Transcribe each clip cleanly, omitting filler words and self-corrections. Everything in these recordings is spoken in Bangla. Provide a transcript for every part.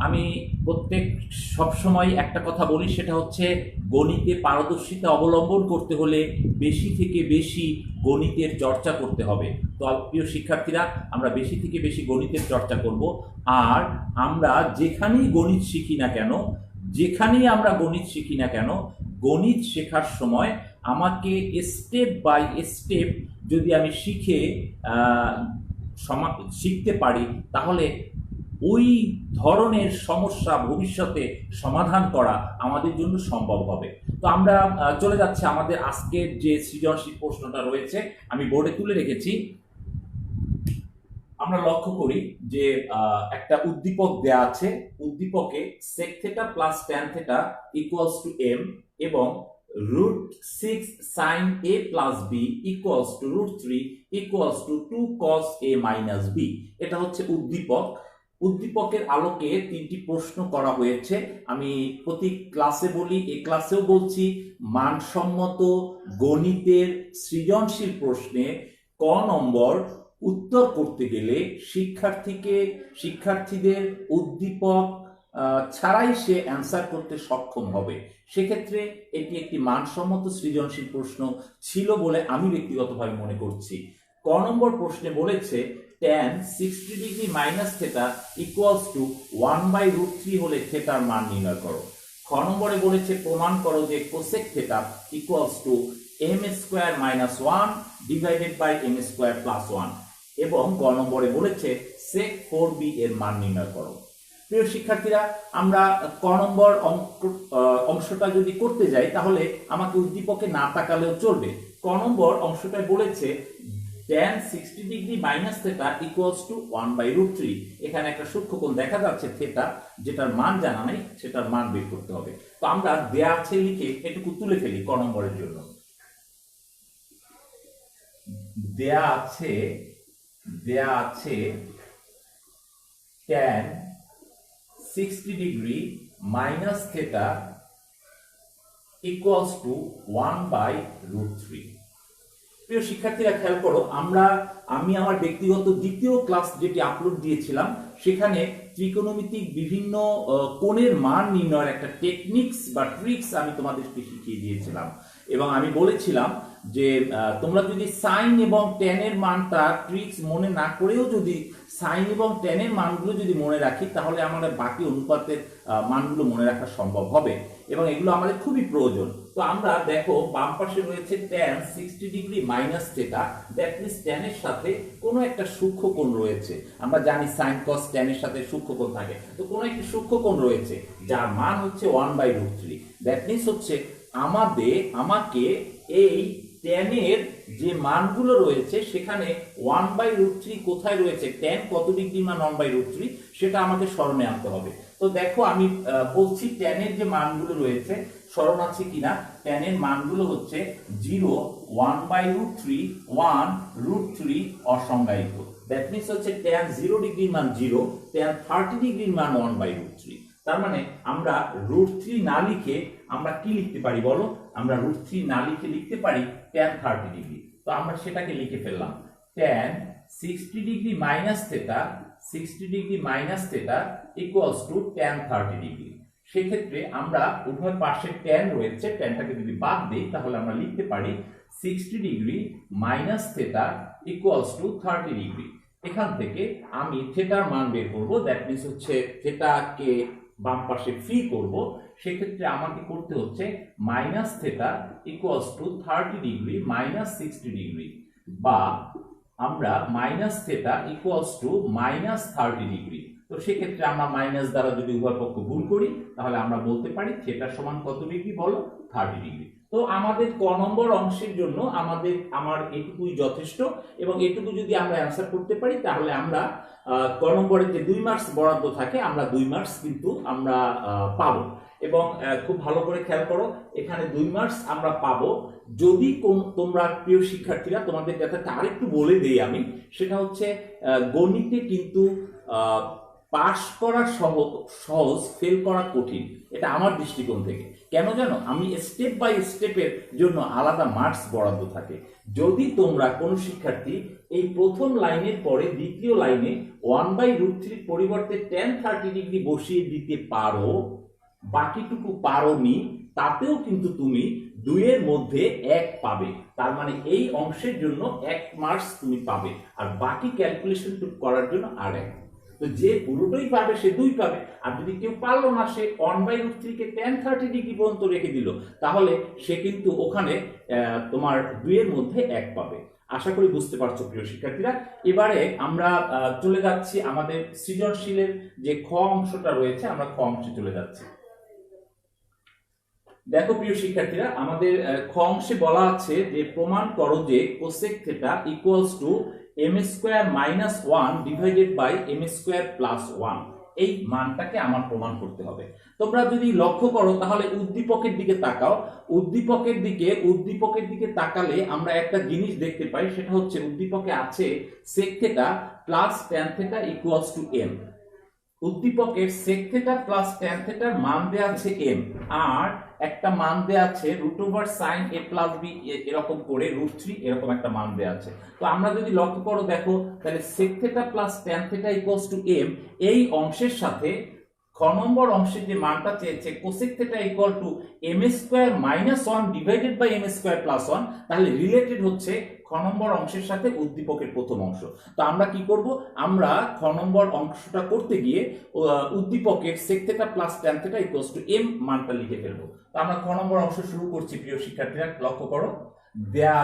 আমি প্রত্যেক সবসময় একটা কথা বলি, সেটা হচ্ছে গণিতে পারদর্শিতা অবলম্বন করতে হলে বেশি থেকে বেশি গণিতের চর্চা করতে হবে। তো প্রিয় শিক্ষার্থীরা, আমরা বেশি থেকে বেশি গণিতের চর্চা করব। আর আমরা যেখানেই গণিত শিখি না কেন, গণিত শেখার সময় আমাকে স্টেপ বাই স্টেপ যদি আমি শিখতে পারি, তাহলে ওই ধরনের সমস্যা ভবিষ্যতে সমাধান করা আমাদের জন্য সম্ভব হবে। তো আমরা চলে যাচ্ছে আমাদের আজকের যে সৃজনশীল প্রশ্নটা রয়েছে, আমি বোর্ডে তুলে রেখেছি। আমরা লক্ষ্য করি যে একটা উদ্দীপক দেয়া আছে। উদ্দীপকে sec θ plus tan θ equals to m এবং √6 sin a plus b equals to √3 equals to 2 cos a minus b। এটা হচ্ছে উদ্দীপক। উদ্দীপকের আলোকে তিনটি প্রশ্ন করা হয়েছে। আমি প্রতি ক্লাসে বলি, এই ক্লাসেও বলছি, মানসম্মত গণিতের সৃজনশীল প্রশ্নে ক নম্বর উত্তর করতে গেলে শিক্ষার্থীদের উদ্দীপক ছাড়াই সে অ্যান্সার করতে সক্ষম হবে। সেক্ষেত্রে এটি একটি মানসম্মত সৃজনশীল প্রশ্ন ছিল বলে আমি ব্যক্তিগতভাবে মনে করছি। ক নম্বর প্রশ্নে বলেছে tan 60 degree minus theta equals two 1/√3 হলে থেটার মান নির্ণয় করো। খ নম্বরে বলেছে প্রমাণ করো যে cosec theta equals to m square minus 1 divided by m square plus 1 এবং গ নম্বরে বলেছে sec 4b এর মান নির্ণয় করো। প্রিয় শিক্ষার্থীরা, আমরা ক নম্বর অংশটা যদি করতে যাই, তাহলে আমাকে উদ্দীপকে না তাকালেও চলবে। ক নম্বর অংশটায় বলেছে tan 60 degree minus theta equals two 1/√3। এখানে একটা সূক্ষ্মকোণ দেখা যাচ্ছে থেটা, যেটার মান জানা নেই, সেটার মান বের করতে হবে। তো আমরা দেয়া আছে লিখে এটুকু তুলে ফেলি। ক নম্বরের জন্য দেয়া আছে tan 60 degree minus theta equals two 1/√3। প্রিয় শিক্ষার্থীরা, খেয়াল করো, আমি আমার ব্যক্তিগত দ্বিতীয় ক্লাস যেটি আপলোড দিয়েছিলাম, সেখানে ত্রিকোণমিতিক বিভিন্ন কোণের মান নির্ণয়ের একটা টেকনিক্স বা ট্রিক্স আমি তোমাদেরকে শিখিয়ে দিয়েছিলাম এবং আমি বলেছিলাম যে তোমরা যদি সাইন এবং ট্যানের মানটা ট্রিক্স মনে না করেও যদি সাইন এবং ট্যানের মানগুলো যদি মনে রাখি, তাহলে আমাদের বাকি অনুপাতের মানগুলো মনে রাখা সম্ভব হবে এবং এগুলো আমাদের খুবই প্রয়োজন। তো আমরা দেখো, বাম পাশে রয়েছে tan 60 degree minus theta, that means ট্যানের সাথে কোনো একটা সূক্ষ্মকোণ রয়েছে। আমরা জানি সাইন কস ট্যানের সাথে সূক্ষ্মকোণ থাকে, তো কোনো একটি সূক্ষ্মকোণ রয়েছে যার মান হচ্ছে 1/√3। দ্যাট মিন্স হচ্ছে আমাকে এই ট্যানের যে মানগুলো রয়েছে সেখানে 1/√3 কোথায় রয়েছে, ট্যান কত ডিগ্রি মান 1/√3, সেটা আমাকে স্মরণে আনতে হবে। তো দেখো, আমি বলছি ট্যানের যে মানগুলো রয়েছে স্মরণ আছে কিনা। ট্যানের মানগুলো হচ্ছে 0, 1/√3, 1√3 অসংজ্ঞায়িত। দ্যাট মিন্স হচ্ছে ট্যান 0 ডিগ্রির মান 0, ট্যান 30 ডিগ্রির মান 1/√3। তার মানে আমরা √3 না লিখে আমরা কি লিখতে পারি বলো? আমরা √3 না লিখে লিখতে পারি tan 30 ডিগ্রি। তো আমরা সেটাকে লিখে ফেললাম, tan 60 degree minus theta equals two tan 30 degree. সেক্ষেত্রে আমরা উভয় পাশে tan রয়েছে, ট্যানটাকে যদি বাদ দিই তাহলে আমরা লিখতে পারি 60 degree minus theta equals two 30 degree. এখান থেকে আমি থেটার মান বের করবো। দ্যাট মিন্স হচ্ছে থেটাকে বাম পাশে ফ্রি করব। সেক্ষেত্রে আমাকে করতে হচ্ছে minus theta equals two 30 degree minus 60 degree, বা আমরা minus theta equals two minus 30 degree. তো সেক্ষেত্রে আমরা মাইনাস দ্বারা যদি উভয় পক্ষ গুণ করি, তাহলে আমরা বলতে পারি থেটা সমান কত ডিগ্রি বলো? 30 ডিগ্রি। তো আমাদের ক নম্বর অংশের জন্য আমার এটুকুই যথেষ্ট এবং এটুকু যদি আমরা অ্যান্সার করতে পারি, তাহলে আমরা ক নম্বরের যে 2 মার্কস বরাদ্দ থাকে, আমরা 2 মার্কস কিন্তু আমরা পাবো। এবং খুব ভালো করে খেয়াল করো, এখানে 2 মার্কস আমরা পাবো যদি তোমরা প্রিয় শিক্ষার্থীরা, তোমাদের কথাটা আরেকটু বলে দেই আমি, সেটা হচ্ছে গণিতে কিন্তু পাস করা সহজ, ফেল করা কঠিন, এটা আমার দৃষ্টিকোণ থেকে। কেন জানো? আমি স্টেপ বাই স্টেপের জন্য আলাদা মার্কস বরাদ্দ থাকে। যদি তোমরা কোনো শিক্ষার্থী এই প্রথম লাইনের পরে দ্বিতীয় লাইনে 1/√3 পরিবর্তে tan 30 ডিগ্রি বসিয়ে দিতে পারো, বাকিটুকু পারোনি, তাতেও কিন্তু তুমি 2-এর মধ্যে 1 পাবে। তার মানে এই অংশের জন্য 1 মার্কস তুমি পাবে, আর বাকি ক্যালকুলেশন করার জন্য আর 1। তো যে পুরোটাই পাবে সে 2 পাবে। আর যদি কেউ পারলো না, সে 1/√3 কে tan 30 ডিগ্রি পর্যন্ত রেখে দিল, তাহলে সে কিন্তু ওখানে তোমার 2-এর মধ্যে 1 পাবে। আশা করি বুঝতে পারছো প্রিয় শিক্ষার্থীরা। এবারে আমরা চলে যাচ্ছি আমাদের সৃজনশীলের যে খ অংশটা রয়েছে, আমরা খ অংশে চলে যাচ্ছি। দেখো প্রিয় শিক্ষার্থীরা, আমাদের খ অংশে বলা আছে যে প্রমাণ করো যে cosec theta equals to m² - 1 divided by m²+1। এই মানটাকে আমার প্রমাণ করতে হবে। তোমরা যদি লক্ষ্য করো তাহলে উদ্দীপকের দিকে তাকাও। উদ্দীপকের দিকে তাকালে আমরা একটা জিনিস দেখতে পাই, সেটা হচ্ছে উদ্দীপকে আছে sec theta plus tan theta equals to m। উদ্দীপকের sec থিটা প্লাস tan থিটার মান দেয়া আছে m, আর একটা মান দেয়া আছে √sin a প্লাস b, এরকম করে √3 এরকম একটা মান দেয়া আছে। তো আমরা যদি লক্ষ্য করো, দেখো তাহলে sec theta plus tan theta equals to m, এই অংশের সাথে খ নম্বর অংশের যে মানটা চেয়েছে cosec theta equal to m² - 1 divided by m²+1, তাহলে রিলেটেড হচ্ছে খ নম্বর অংশের সাথে উদ্দীপকের প্রথম অংশ। তো আমরা কি করব? আমরা খ নম্বর অংশটা করতে গিয়ে উদ্দীপকের sec theta plus tan theta equals to m মানটা লিখে ফেলবো। তো আমরা খ নম্বর অংশ শুরু করছি প্রিয় শিক্ষার্থীরা। লক্ষ্য করো, দেয়া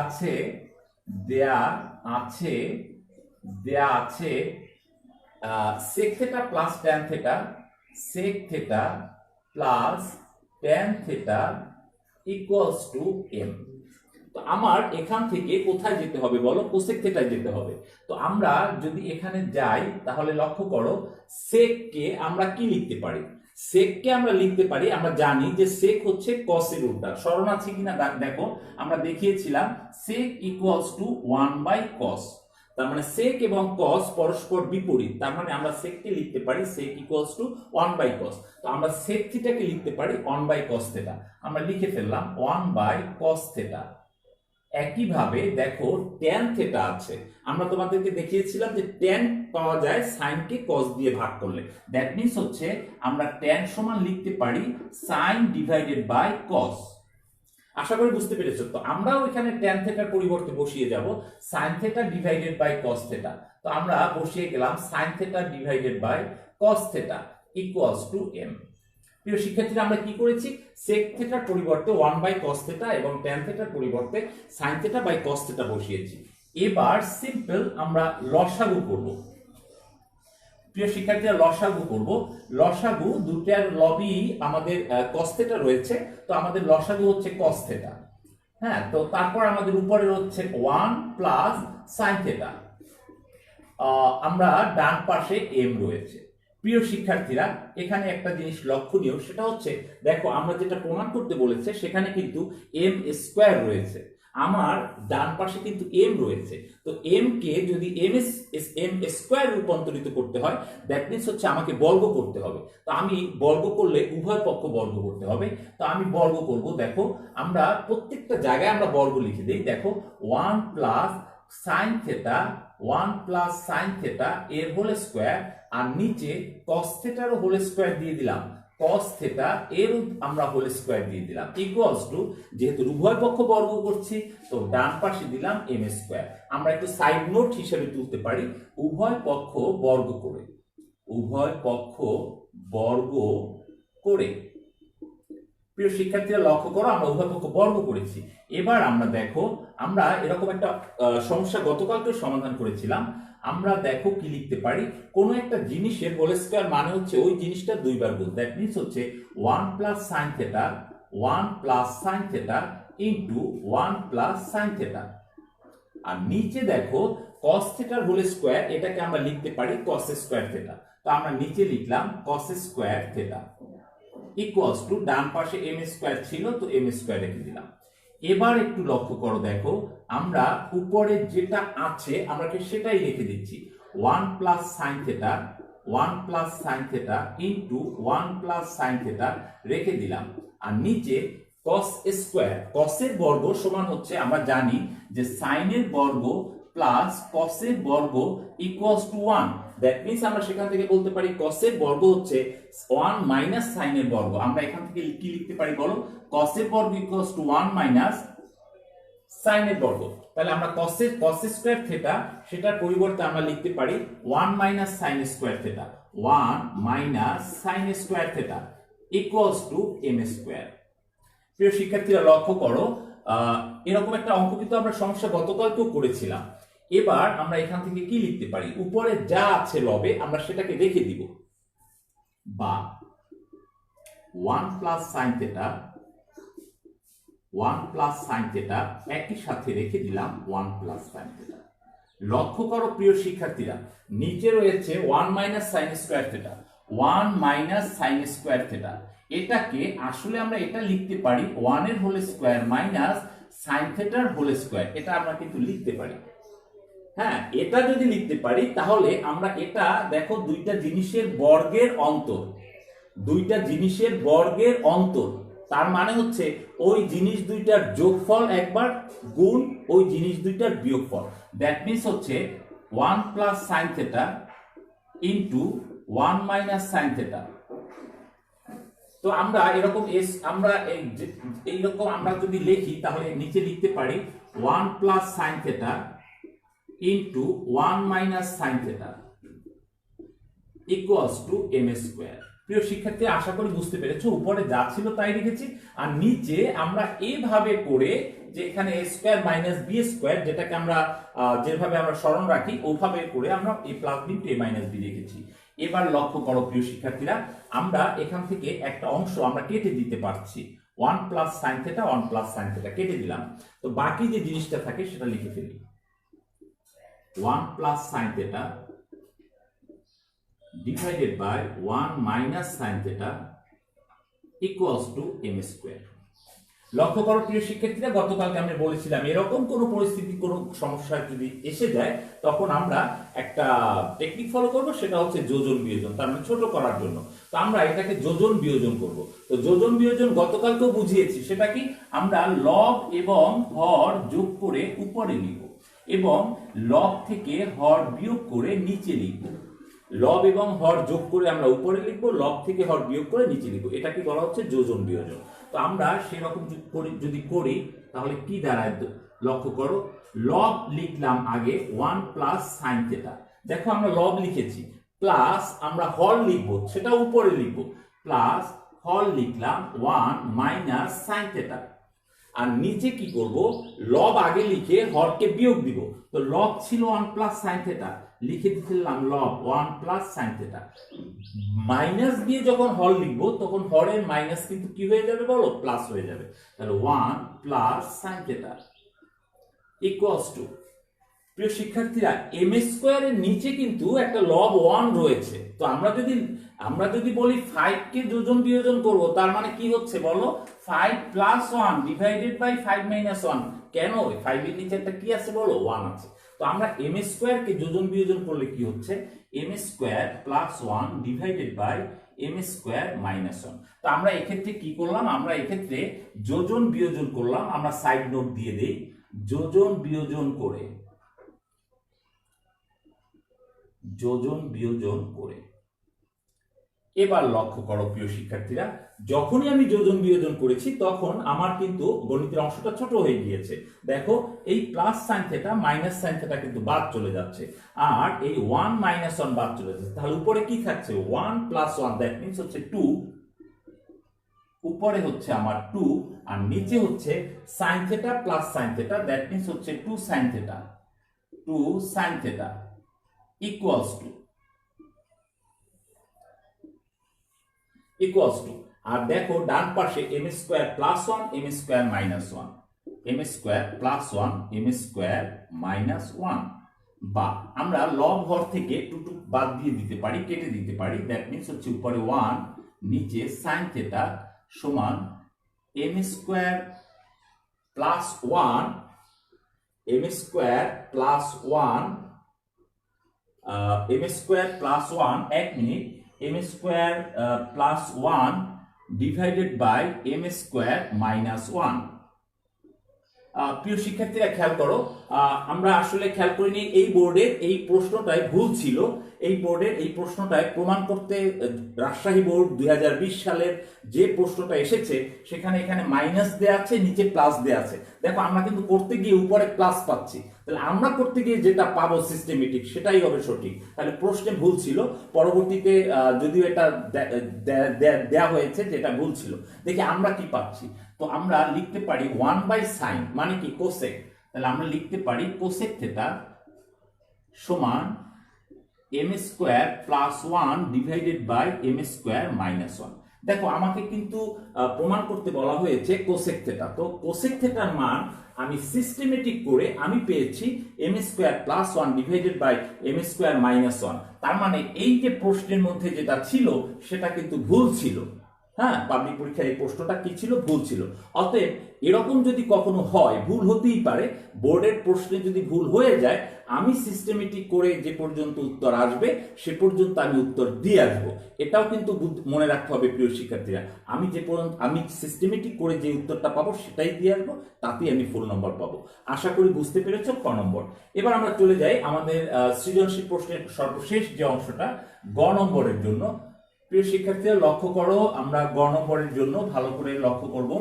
আছে sec theta plus tan theta, sec theta plus tan theta equals to m। তো আমার এখান থেকে কোথায় যেতে হবে বলো? কোসেক থিটায় যেতে হবে। তো আমরা যদি এখানে যাই তাহলে লক্ষ্য করো, sec কে আমরা কি লিখতে পারি? sec কে আমরা লিখতে পারি, আমরা জানি যে sec হচ্ছে cos এর উল্টা। স্মরণ আছে কিনা দেখো, আমরা দেখিয়েছিলাম sec ইকুয়ালস টু 1/cos। তার মানে sec এবং cos পরস্পর বিপরীত, তার মানে আমরা sec কে লিখতে পারি sec ইকুয়ালস টু 1/cos। তো আমরা sec থিটা কে লিখতে পারি 1/cos থিটা। আমরা লিখে ফেললাম 1/cos থিটা। একইভাবে দেখো tan থিটা আছে, আমরা তোমাদেরকে দেখিয়েছিলাম যে tan পাওয়া যায় sin কে cos দিয়ে ভাগ করলে। দ্যাট মিন্স হচ্ছে আমরা tan সমান লিখতে পারি sin ডিভাইডেড বাই cos। আশা করি বুঝতে পেরেছো। তো আমরাও এখানে tan থিটার পরিবর্তে বসিয়ে যাব sin theta divided by cos theta. তো আমরা বসিয়ে গেলাম sin theta divided by cos theta equals to m। প্রিয় শিক্ষার্থীরা, আমরা কি করেছি? sec থিটার পরিবর্তে 1/cos থিটা এবং tan থিটার পরিবর্তে sin theta by cos theta বসিয়েছি। এবার সিম্পল আমরা লসাগু করব। প্রিয় শিক্ষার্থীরা, লসাগু দুটার লবই আমাদের cos থিটা রয়েছে, তো আমাদের লসাগু হচ্ছে cos থিটা। হ্যাঁ, তো তারপর আমাদের উপরে হচ্ছে 1 প্লাস sin থিটা, আমরা ডান পাশে m রয়েছে। প্রিয় শিক্ষার্থীরা, এখানে একটা জিনিস লক্ষণীয়, সেটা হচ্ছে দেখো আমরা যেটা প্রমাণ করতে বলেছে সেখানে কিন্তু m² রয়েছে, আমার ডান পাশে কিন্তু m রয়েছে। তো m কে যদি m² রূপান্তরিত করতে হয়, দ্যাট মিন্স হচ্ছে আমাকে বর্গ করতে হবে। তো আমি বর্গ করলে উভয় পক্ষ বর্গ করতে হবে। তো আমি বর্গ করব। দেখো আমরা প্রত্যেকটা জায়গায় আমরা বর্গ লিখে দিই। দেখো 1 plus sin theta, 1 plus sin theta এর হোল স্কয়ার, আর নিচে cos থিটারও হোল স্কয়ার দিয়ে দিলাম, cos থিটা এর আমরা হোল স্কয়ার দিয়ে দিলাম ইকুয়ালস টু, যেহেতু উভয় পক্ষ বর্গ করছি তো ডান পাশে দিলাম m²। আমরা একটু সাইড নোট হিসেবে তুলতে পারি, উভয় পক্ষ বর্গ করে। প্রিয় শিক্ষার্থীরা, লক্ষ্য করো আমরা উভয় পক্ষ বর্গ করেছি। এবার আমরা দেখো, আমরা এরকম একটা সমস্যা গতকালকে সমাধান করেছিলাম। আমরা দেখো কি লিখতে পারি, কোন একটা জিনিসের হোল স্কয়ার মানে হচ্ছে ওই জিনিসটা দুইবার গুণ। দ্যাট মিন্স হচ্ছে 1 plus sin theta, 1 plus sin theta into 1 plus sin theta. আর নিচে দেখো cos থিটার হোল স্কয়ার, এটাকে আমরা লিখতে পারি cos স্কয়ার থিটা। তো আমরা নিচে লিখলাম cos square theta equals to, ডান পাশে m² ছিল তো m² রেখে দিলাম। এবার একটু লক্ষ্য করো, দেখো আমরা উপরে যেটা আছে আমরা সেটাই লিখে দিচ্ছি, 1 plus sin theta, 1 plus sin theta into 1 plus sin theta রেখে দিলাম। আর নিচে cos স্কয়ার, cos এর বর্গ সমান হচ্ছে আমরা জানি যে sin এর বর্গ প্লাস cos এর বর্গ ইকুয়ালস টু 1। দ্যাট মিন্স আমরা সেখান থেকে বলতে পারি cos এর বর্গ হচ্ছে 1 মাইনাস sin এর বর্গ। আমরা এখান থেকে কি লিখতে পারি বলো? cos এর বর্গ ইকুয়ালস টু 1 মাইনাস sin এর বর্গ। তাহলে আমরা cos স্কয়ার থিটা সেটার পরিবর্তে আমরা লিখতে পারি 1 minus sin square theta, 1 minus sin square theta equals to m square. প্রিয় শিক্ষার্থীরা লক্ষ্য করো, এরকম একটা অঙ্ক কিন্তু আমরা সমস্যা গতকালকেও করেছিলাম। এবার আমরা এখান থেকে কি লিখতে পারি? উপরে যা আছে লবে আমরা সেটাকে রেখে দিব, বা 1 plus sin theta 1 plus sin theta একই সাথে রেখে দিলাম 1 প্লাস sin থিটা। লক্ষ্য করো প্রিয় শিক্ষার্থীরা, নিচে রয়েছে 1 minus sin square theta, 1 minus sin square theta. এটাকে আসলে আমরা এটা লিখতে পারি 1 এর হোল স্কয়ার মাইনাস sin থিটার হোল স্কয়ার। এটা আমরা কিন্তু লিখতে পারি। হ্যাঁ, এটা যদি লিখতে পারি তাহলে আমরা এটা দেখো দুইটা জিনিসের বর্গের অন্তর, দুইটা জিনিসের বর্গের অন্তর, তার মানে হচ্ছে ওই জিনিস দুইটার যোগফল একবার গুণ ওই জিনিস দুইটার বিয়োগফল। দ্যাট মিন্স হচ্ছে 1 plus sin theta into 1 minus sin theta. তো আমরা এরকম এইরকম আমরা যদি লিখি তাহলে নিচে লিখতে পারি 1 plus sin theta into 1 minus sin theta equals to m square. প্রিয় শিক্ষার্থী, আশা করি বুঝতে পেরেছো, উপরে যা ছিল তাই লিখেছি, আর নিচে আমরা এইভাবে করে যে এখানে a square minus b square, যেটাকে আমরা যেভাবে আমরা স্মরণ রাখি ওভাবে করে আমরা a plus b into a minus b লিখেছি। এবার লক্ষ্য করো প্রিয় শিক্ষার্থীরা, আমরা এখান থেকে একটা অংশ আমরা কেটে দিতে পারছি, 1 plus sin theta 1 plus sin theta কেটে দিলাম। তো বাকি যে জিনিসটা থাকে সেটা লিখে ফেলি, 1 plus sin theta divided by 1 minus sin theta equals to m square। লক্ষ্য করো প্রিয় শিক্ষার্থীরা, গতকালকে আমি বলেছিলাম এরকম কোনো পরিস্থিতি কোনো সমস্যা যদি এসে যায় তখন আমরা একটা টেকনিক ফলো করব, সেটা হচ্ছে যোজন বিয়োজন, তার মানে ছোট করার জন্য। তো আমরা এটাকে যোজন বিয়োজন করব। তো যোজন বিয়োজন গতকালকেও বুঝিয়েছি, সেটা কি আমরা লব এবং হর যোগ করে উপরে লিখব এবং লব থেকে হর বিয়োগ করে নিচে লিখব। লব এবং হর যোগ করে আমরা উপরে লিখবো, লব থেকে হর বিয়োগ করে নিচে লিখবো। এটাকে বলা হচ্ছে যোজন বিয়োজন। তো আমরা সেরকম যদি করি তাহলে কি দাঁড়ায় লক্ষ্য করো, লব লিখলাম আগে 1 প্লাস sin থিটা, দেখো আমরা লব লিখেছি, প্লাস আমরা হর লিখবো, সেটা উপরে লিখবো, প্লাস হর লিখলাম 1 মাইনাস sin থিটা। আর নিচে কি করব, লব আগে লিখে হরকে বিয়োগ দিব। তো লব ছিল 1 প্লাস sin থিটা, লিখে দিলাম লব 1 প্লাস sin থিটা। মাইনাস দিয়ে যখন হর লিখবো তখন হরের মাইনাস কিন্তু কি হয়ে যাবে বলো, প্লাস হয়ে যাবে। তাহলে 1 plus sin theta equals two, প্রিয় শিক্ষার্থীরা m স্কয়ারের নিচে কিন্তু একটা লব 1 রয়েছে। তো আমরা যদি বলি 5 কে যোজন বিয়োজন করব, তার মানে কি হচ্ছে বলো, 5 প্লাস 1 ডিভাইডেড বাই 5 মাইনাস 1। কেন? 5 এর নিচে একটা কি আছে বলো, 1 আছে। তো আমরা m স্কয়ার কে যোজন বিয়োজন করলে কি হচ্ছে, m square plus 1 divided by m square minus 1। তো আমরা এক্ষেত্রে কি করলাম, আমরা এক্ষেত্রে যোজন বিয়োজন করলাম। আমরা সাইড নোট দিয়ে দেই, যোজন বিয়োজন করে এবার লক্ষ্য করো প্রিয় শিক্ষার্থীরা, যখনই আমি যোজন বিয়োজন করেছি তখন আমার কিন্তু গণিতের অংশটা ছোট হয়ে গিয়েছে। দেখো এই plus sin theta minus sin theta কিন্তু বাদ চলে যাচ্ছে, আর এই 1 মাইনাস 1 বাদ চলে যাচ্ছে। তাহলে উপরে কি থাকছে, 1 প্লাস 1, দ্যাট মিন্স হচ্ছে 2। উপরে হচ্ছে আমার 2 আর নিচে হচ্ছে sin theta plus sin theta, that means হচ্ছে 2 sin থিটা ইকুয়ালস টু, আর দেখো ডান পাশে m square plus 1 m square minus 1, m square plus 1 m square minus 1, বা আমরা লব হর থেকে 2 বাদ দিয়ে দিতে পারি, কেটে দিতে পারি। দ্যাট মিন্স হচ্ছে উপরে 1 নিচে sin থিটা সমান m square plus 1 m square plus 1 m square plus 1, এক minute, m square plus 1 divided by m square minus 1। প্রিয় শিক্ষার্থীরা খেয়াল করো, আমরা আসলে খেয়াল করিনি এই বোর্ডের এই প্রশ্নটায় ভুল ছিল। এই বোর্ডের এই প্রশ্নটায় প্রমাণ করতে রাজশাহী বোর্ড 2020 সালের যে প্রশ্নটা এসেছে সেখানে এখানে মাইনাস দেয়া আছে, নিচে প্লাস দেয়া আছে। দেখো আমরা কিন্তু করতে গিয়ে উপরে প্লাস পাচ্ছি, তাহলে আমরা করতে গিয়ে যেটা পাবো সিস্টেমেটিক সেটাই হবে সঠিক। তাহলে প্রশ্নে ভুল ছিল, পরবর্তীতে যদিও এটা দেয়া হয়েছে যেটা ভুল ছিল। দেখি আমরা কি পাচ্ছি। তো আমরা লিখতে পারি 1/sin মানে কি কোসেক, তাহলে আমরা লিখতে পারি কোসেক থিটা সমান m square plus 1 divided by m square minus 1। দেখো আমাকে কিন্তু প্রমাণ করতে বলা হয়েছে কোসেক থিটা, তো কোসেক থিটার মান আমি সিস্টেমেটিক করে আমি পেয়েছি m square plus 1 divided by m square minus 1। তার মানে এই যে প্রশ্নের মধ্যে যেটা ছিল সেটা কিন্তু ভুল ছিল। হ্যাঁ, পাবলিক পরীক্ষায় এই প্রশ্নটা কি ছিল? ভুল ছিল। অতএব এরকম যদি কখনো হয়, ভুল হতেই পারে, বোর্ডের প্রশ্নে যদি ভুল হয়ে যায়, আমি সিস্টেমেটিক করে যে পর্যন্ত উত্তর আসবে সে পর্যন্ত আমি উত্তর দিয়ে আসবো। এটাও কিন্তু মনে রাখতে হবে প্রিয় শিক্ষার্থীরা, আমি যে পর্যন্ত আমি সিস্টেমেটিক করে যে উত্তরটা পাবো সেটাই দিয়ে আসবো, তাতেই আমি ফুল নম্বর পাবো। আশা করি বুঝতে পেরেছ ক নম্বর। এবার আমরা চলে যাই আমাদের সৃজনশীল প্রশ্নের সর্বশেষ যে অংশটা গ নম্বরের জন্য। প্রিয় শিক্ষার্থীরা লক্ষ্য করো, আমরা গ নম্বরের জন্য ভালো করে লক্ষ্য করব।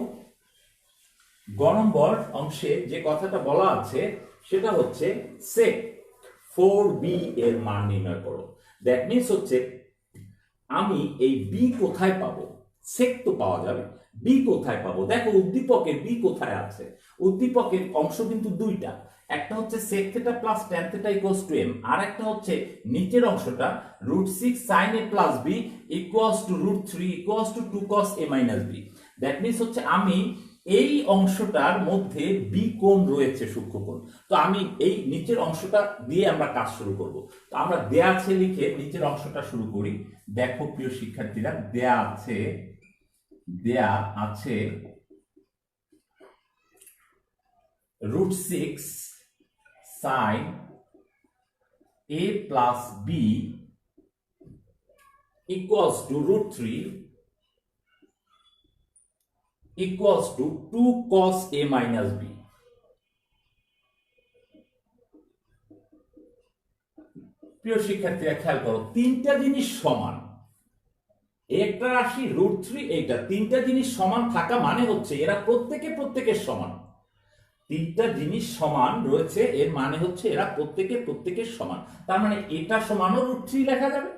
গ নম্বর অংশে যে কথাটা বলা আছে সেটা হচ্ছে sec 4b এর মান নির্ণয় করো। দ্যাট মিন্স হচ্ছে আমি এই b কোথায় পাবো? sec তো পাওয়া যাবে, b কোথায় পাবো? দেখো উদ্দীপকের b কোথায় আছে। উদ্দীপকের অংশ কিন্তু দুইটা, একটা হচ্ছে sec theta plus tan theta equals to m, আর একটা হচ্ছে নিচের অংশটা √6 sin a plus b equals to √3 equals to 2 cos a minus b। That means হচ্ছে আমি এই অংশটার মধ্যে বি কোণ রয়েছে, সূক্ষ্মকোণ। তো আমি এই নিচের অংশটা দিয়ে আমরা কাজ শুরু করব। তো আমরা দেয়া আছে লিখে নিচের অংশটা শুরু করি। দেখো প্রিয় শিক্ষার্থীরা, দেয়া আছে √6 sin a plus b equals to √3 equals to 2 cos a minus b। প্রিয় শিক্ষার্থীরা খেয়াল করো, তিনটা জিনিস সমান, একটা রাশি √3, এইটা তিনটা জিনিস সমান থাকা মানে হচ্ছে এরা প্রত্যেকের সমান। তিনটা জিনিস সমান রয়েছে এর মানে হচ্ছে এরা প্রত্যেকের সমান। তার মানে এটা সমানও √3 লেখা যাবে,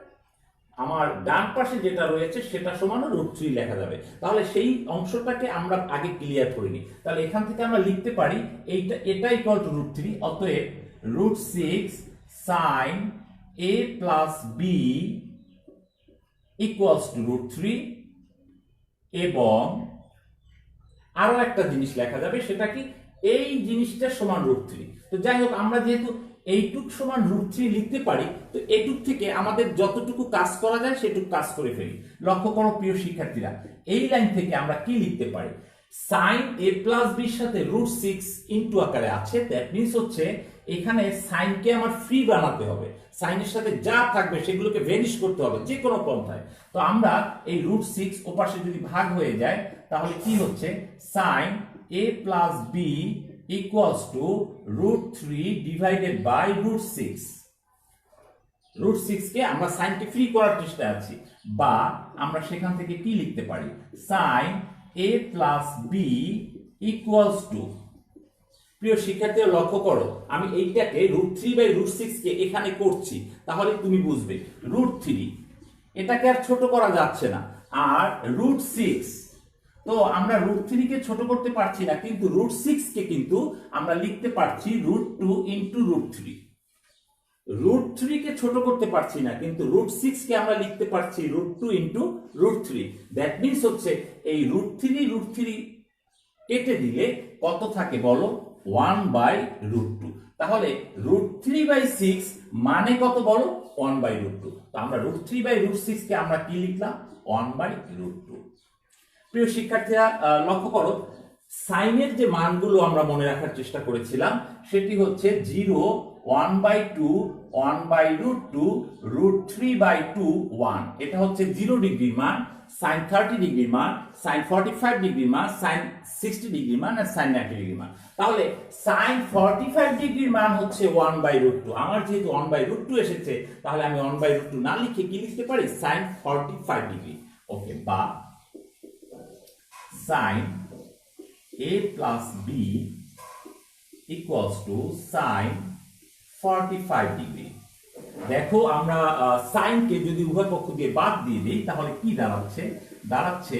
আমার ডান পাশে যেটা রয়েছে সেটা সমানও √3 লেখা যাবে। তাহলে সেই অংশটাকে আমরা আগে ক্লিয়ার করে নিই। তাহলে এখান থেকে আমরা লিখতে পারি এটা ইকুয়াল টু √3, অতএব √6 sin a plus b equals to √3, এবং আরো একটা জিনিস লেখা যাবে, সেটা কি এই জিনিসটা সমান √3। তো যাই হোক, আমরা যেহেতু এইটুক সমান √3 লিখতে পারি, তো এইটুক থেকে আমাদের যতটুকু কাজ করা যায় সেটুকু কাজ করে ফেলি। লক্ষ্য করো প্রিয় শিক্ষার্থীরা, এই লাইন থেকে আমরা কি লিখতে পারি? sin a প্লাস b এর সাথে √6 ইনটু আকারে আছে। দ্যাট মিন্স হচ্ছে এখানে সাইনকে আমার ফ্রি বানাতে হবে, সাইনের সাথে যা থাকবে সেগুলোকে ভ্যানিশ করতে হবে যে কোনো পন্থায়। তো আমরা এই √6 ওপাশে যদি ভাগ হয়ে যায় তাহলে কি হচ্ছে? sin a plus b equals to √3 divided by √6। √6 কে আমরা সাইনকে ফ্রি করার চেষ্টা আছি, বা আমরা সেখান থেকে কি লিখতে পারি? sin a plus b equals to, প্রিয় শিক্ষার্থীরা লক্ষ্য করো, আমি এইটাকে √3/√6 কে এখানে করছি, তাহলে তুমি বুঝবে √3 এটাকে আর ছোট করা যাচ্ছে না, আর √6, তো আমরা √3 কে ছোট করতে পারছি না, কিন্তু √6 কে কিন্তু আমরা লিখতে পারছি √2 ইনটু √3। √3 কে ছোট করতে পারছি না, কিন্তু √6 কে আমরা লিখতে পারছি √2 ইনটু √3। দ্যাট মিন্স হচ্ছে এই √3 কেটে দিলে কত থাকে বলো? 1/√2। তাহলে √3/6 মানে কত বলো? 1/√2। তো আমরা √3/√6 কে আমরা কি লিখলাম? 1/√2। প্রিয় শিক্ষার্থীরা লক্ষ্য করো, সাইনের যে মানগুলো আমরা মনে রাখার চেষ্টা করেছিলাম সেটি হচ্ছে 0, 1/2 1/√2 √3/2 1। এটা হচ্ছে 0 ডিগ্রির মান, sin 30 ডিগ্রির মান, sin 45 ডিগ্রির মান, sin 60 ডিগ্রির মান আর sin 90 ডিগ্রির মান। তাহলে sin 45 ডিগ্রির মান হচ্ছে 1/√2। আমার যেহেতু 1/√2 এসেছে, তাহলে আমি 1/√2 না লিখে কি লিখতে পারি, sin 45 ডিগ্রি। ওকে, বা sin a plus b equals to sin 45 degree. দেখো আমরা sin কে যদি উভয় পক্ষ দিয়ে বাদ দিয়ে দিই তাহলে কি দাঁড়াচ্ছে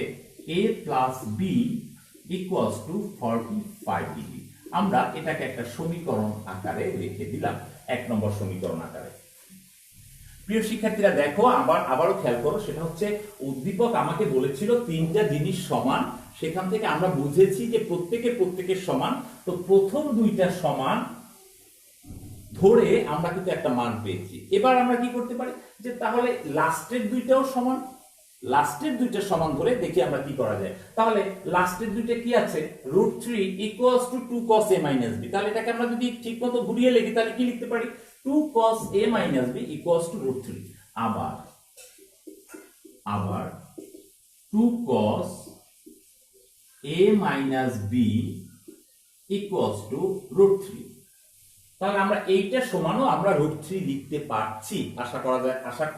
a plus b equals to 45 degree. আমরা এটাকে একটা সমীকরণ আকারে লিখে দিলাম, 1 নম্বর সমীকরণ আকারে। প্রিয় শিক্ষার্থীরা দেখো, আবারও খেয়াল করো, সেটা হচ্ছে উদ্দীপক আমাকে বলেছিল 3টা জিনিস সমান, সেখান থেকে আমরা বুঝেছি যে প্রত্যেকের সমান। তো প্রথম 2টা সমান ধরে আমরা কিন্তু একটা মান পেয়েছি। এবার আমরা কি করতে পারি, যে তাহলে লাস্টের 2টাও সমান, লাস্টের 2টা সমান ধরে দেখি আমরা কি করা যায়। তাহলে লাস্টের 2টা কি আছে, √3 equals to 2 cos a minus b। তাহলে এটাকে আমরা যদি ঠিক মতো ঘুরিয়ে লিখি তাহলে কি লিখতে পারি, 2 cos a minus b equals to √3। আবার 2 cos a minus b equals to √3। তাহলে আমরা এইটা সমানও আমরা √3 লিখতে পারছি,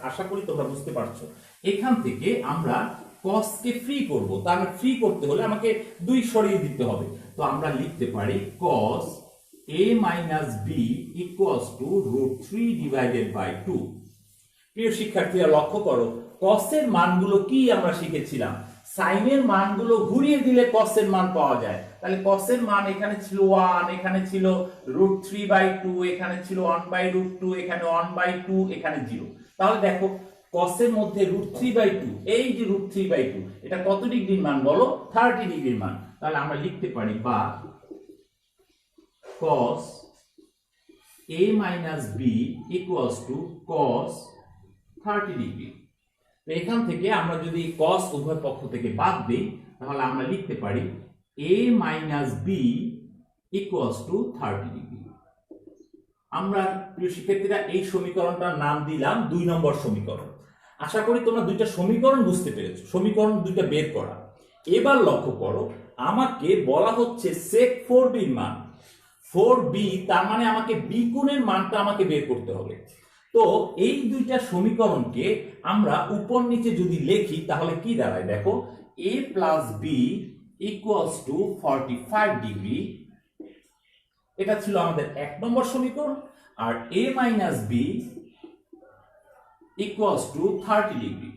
আশা করি তোমরা বুঝতে পারছো। এখান থেকে আমরা cos কে ফ্রি করব, তার মানে ফ্রি করতে হলে আমাকে 2 সরিয়ে দিতে হবে। তো আমরা লিখতে পারি cos a minus b equals to √3 divided by 2। প্রিয় শিক্ষার্থীরা লক্ষ্য করো, cos এর মানগুলো কি আমরা শিখেছিলাম, sin এর মানগুলো ঘুরিয়ে দিলে cos এর মান পাওয়া যায়। তাহলে cos এর মান এখানে ছিল 1, এখানে ছিল √3/2, এখানে ছিল 1/√2, এখানে 1/2, এখানে 0। তাহলে দেখো cos এর মধ্যে √3/2, এই যে √3/2 এটা কত ডিগ্রির মান বলো, 30 ডিগ্রির মান। তাহলে আমরা লিখতে পারি বা cos a minus b equals to cos 30 degree. তো এখান থেকে আমরা যদি cos উভয় পক্ষ থেকে বাদ দিই তাহলে আমরা লিখতে পারি a minus b equals to 30 degree. আমরা প্রিয় শিক্ষার্থীরা এই সমীকরণটার নাম দিলাম 2 নম্বর সমীকরণ। আশা করি তোমরা 2টা সমীকরণ বুঝতে পেরেছো, সমীকরণ 2টা বের করা। এবার লক্ষ্য করো, আমাকে বলা হচ্ছে sec 4b এর মান 4b, তার মানে আমাকে b কোণের মানটা আমাকে বের করতে হবে। তো এই 2টা সমীকরণকে আমরা উপর নিচে যদি লিখি তাহলে কি দাঁড়ায়, দেখো a plus b equals to 45 degree, এটা ছিল আমাদের 1 নম্বর সমীকরণ। আর a minus b equals to 30 degree,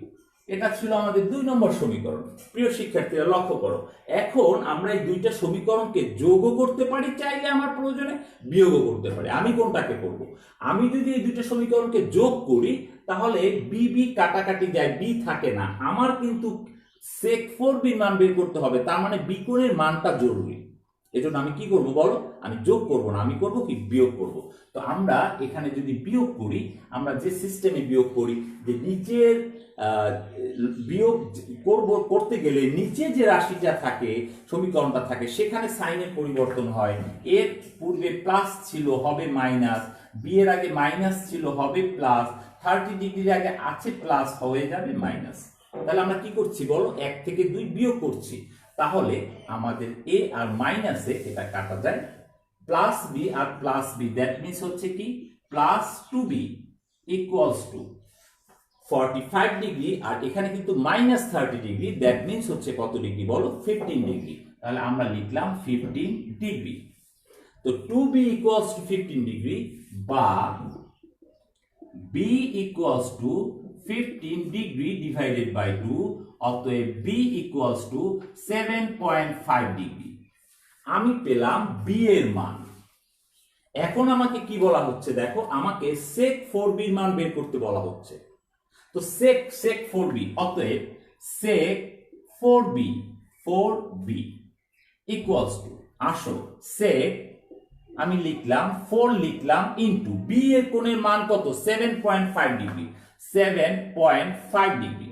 এটা ছিল আমাদের 2 নম্বর সমীকরণ। প্রিয় শিক্ষার্থীরা লক্ষ্য করো, এখন আমরা এই 2টা সমীকরণকে যোগও করতে পারি, চাইলে আমার প্রয়োজনে বিয়োগও করতে পারি। আমি কোনটাকে করব, আমি যদি এই 2টা সমীকরণকে যোগ করি তাহলে b কাটাকাটি যায়, b থাকে না। আমার কিন্তু sec 4b মান বের করতে হবে, তার মানে b কোণের মানটা জরুরি। এজন্য আমি কি করব বলো, আমি যোগ করব না, আমি করব কি, বিয়োগ করব। তো আমরা এখানে যদি বিয়োগ করি, আমরা যে সিস্টেমে বিয়োগ করি, যে নিচের বিয়োগ করতে গেলে নিচে যে রাশিটা থাকে, সমীকরণটা থাকে, সেখানে সাইনের পরিবর্তন হয়। এর পূর্বে প্লাস ছিল, হবে মাইনাস, বি এর আগে মাইনাস ছিল, হবে প্লাস, 30 ডিগ্রির আগে আছে প্লাস, হয়ে যাবে মাইনাস। তাহলে আমরা কি করছি বলো, 1 থেকে 2 বিয়োগ করছি। তাহলে আমাদের a আর মাইনাসে এটা কাটা যায়, প্লাস b আর প্লাস b, দ্যাট মিন্স হচ্ছে কি plus 2b equals to 45 degree, আর এখানে কিন্তু মাইনাস 30 ডিগ্রি, দ্যাট মিন্স হচ্ছে কত ডিগ্রি বলো, 15 ডিগ্রি। তাহলে আমরা লিখলাম 15 ডিগ্রি। তো 2b ইকুয়ালস টু 15 ডিগ্রি বা b equals to 15 degree divided by 2, অতএব b ইকুয়ালস টু 7.5 ডিগ্রি। আমি পেলাম b এর মান। এখন আমাকে কি বলা হচ্ছে, দেখো আমাকে sec 4b এর মান বের করতে বলা হচ্ছে। তো sec 4b, অতএব sec 4b ইকুয়ালস টু, আসো sec আমি লিখলাম 4 লিখলাম ইনটু b এর কোণের মান কত, 7.5 ডিগ্রি, 7.5 ডিগ্রি।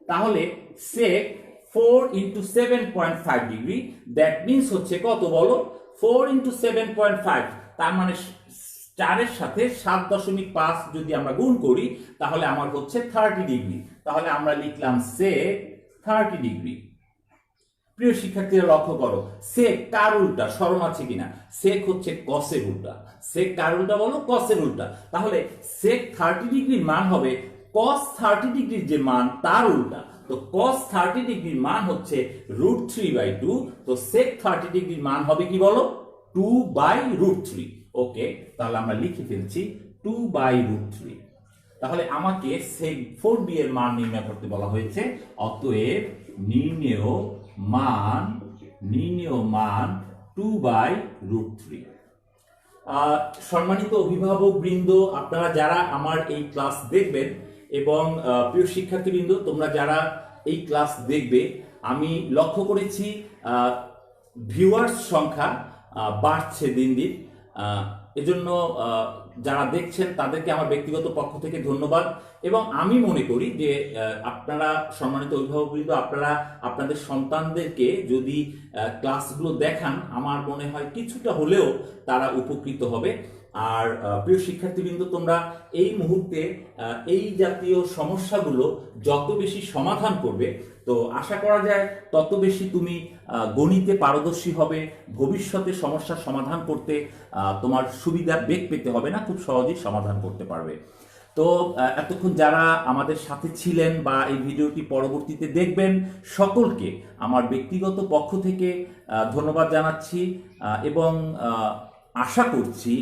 তাহলে sec 4 into 7.5 degree, that means হচ্ছে কত বলো, 4 ইনটু 7.5, তার মানে 4-এর সাথে 7.5 যদি আমরা গুণ করি তাহলে আমার হচ্ছে 30 ডিগ্রি। তাহলে আমরা লিখলাম sec 30 ডিগ্রি। প্রিয় শিক্ষার্থীরা লক্ষ্য করো, sec কার উল্টা, স্মরণ আছে কিনা? sec হচ্ছে cos-এর উল্টা। sec কার উল্টা বলো? cos-এর উল্টা। তাহলে sec 30 ডিগ্রির মান হবে cos 30 ডিগ্রির যে মান তার উল্টা। তো cos 30 ডিগ্রির মান হচ্ছে √3/2। তো sec 30 ডিগ্রির মান হবে কি বলো? 2/√3। ওকে, তাহলে আমরা লিখে ফেলছি 2/√3। তাহলে আমাকে sec 4b এর মান নির্ণয় করতে বলা হয়েছে। অতএব নির্ণেয় মান 2/√3। সম্মানিত অভিভাবক বৃন্দ, আপনারা যারা আমার এই ক্লাস দেখবেন এবং প্রিয় শিক্ষার্থীবৃন্দ, তোমরা যারা এই ক্লাস দেখবে, আমি লক্ষ্য করেছি ভিউয়ার্স সংখ্যা বাড়ছে দিন দিন। এজন্য যারা দেখছেন তাদেরকে আমার ব্যক্তিগত পক্ষ থেকে ধন্যবাদ। এবং আমি মনে করি যে আপনারা সম্মানিত অভিভাবকবৃন্দ, আপনারা আপনাদের সন্তানদেরকে যদি ক্লাসগুলো দেখান, আমার মনে হয় কিছুটা হলেও তারা উপকৃত হবে। আর প্রিয় শিক্ষার্থীবৃন্দ, তোমরা এই মুহূর্তে এই জাতীয় সমস্যাগুলো যত বেশি সমাধান করবে, তো আশা করা যায় তত বেশি তুমি গণিতে পারদর্শী হবে। ভবিষ্যতে সমস্যার সমাধান করতে তোমার সুবিধা বেগ পেতে হবে না, খুব সহজেই সমাধান করতে পারবে। তো এতক্ষণ যারা আমাদের সাথে ছিলেন বা এই ভিডিওটি পরবর্তীতে দেখবেন, সকলকে আমার ব্যক্তিগত পক্ষ থেকে ধন্যবাদ জানাচ্ছি এবং আশা করছি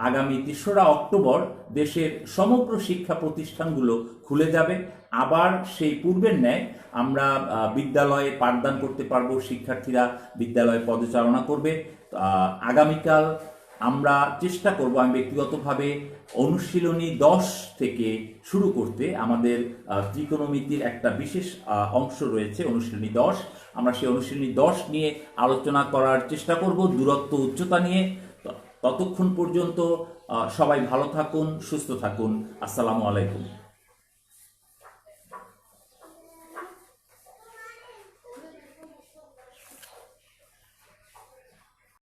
আগামী 3রা অক্টোবর দেশের সমগ্র শিক্ষা প্রতিষ্ঠানগুলো খুলে যাবে। আবার সেই পূর্বের ন্যায় আমরা বিদ্যালয়ে পাঠদান করতে পারবো, শিক্ষার্থীরা বিদ্যালয়ে পদচারণা করবে। আগামীকাল আমরা চেষ্টা করব, আমি ব্যক্তিগতভাবে অনুশীলনী 10 থেকে শুরু করতে। আমাদের ত্রিকোণমিতির একটা বিশেষ অংশ রয়েছে, অনুশীলনী 10। আমরা সেই অনুশীলনী 10 নিয়ে আলোচনা করার চেষ্টা করব, দূরত্ব উচ্চতা নিয়ে। ততক্ষণ পর্যন্ত সবাই ভালো থাকুন, সুস্থ থাকুন। আসসালামু আলাইকুম।